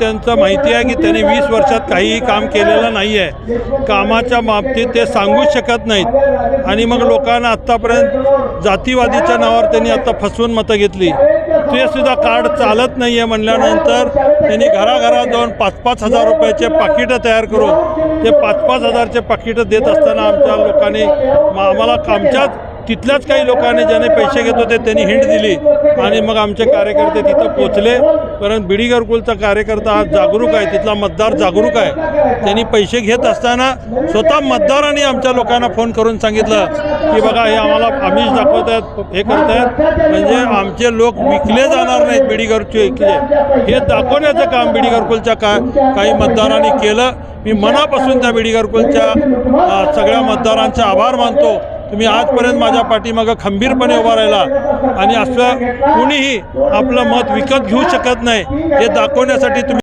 त्यांचं माहिती आहे की त्यांनी 20 वर्षात काहीही काम केलेलं नाही आहे. कामाच्या बाबतीत ते सांगूच शकत नाहीत आणि मग लोकांना आत्तापर्यंत जातीवादीच्या नावावर त्यांनी आता फसवून मतं घेतली. ते सुद्धा कार्ड चालत नाही आहे म्हणल्यानंतर त्यांनी घराघरात जाऊन 5-5 हजार रुपयाचे पाकिटं तयार करून ते 5-5 हजारचे पाकिटं देत असताना आमच्या लोकांनी आम्हाला आमच्याच तिथल्याच काही लोकांनी ज्याने पैसे घेत होते त्यांनी हिंट दिली आणि मग आमचे कार्यकर्ते तिथं पोचले. कारण बीडी घरकुलचा कार्यकर्ता हा जागरूक आहे, तिथला मतदार जागरूक आहे. त्यांनी पैसे घेत असताना स्वतः मतदारांनी आमच्या लोकांना फोन करून सांगितलं की बघा हे आम्हाला आमिष दाखवत आहेत, हे करत आहेत, म्हणजे आमचे लोक विकले जाणार नाहीत बीडी घरकुलचे, हे दाखवण्याचं काम बीडी घरकुलच्या काही मतदारांनी केलं. मी मनापासून त्या बीडी घरकुलच्या सगळ्या मतदारांचे आभार मानतो. तुम्ही आजपर्यंत माझ्या पाठीमागं खंबीरपणे उभा राहिला आणि असं कुणीही आपलं मत विकत घेऊ शकत नाही हे दाखवण्यासाठी तुम्ही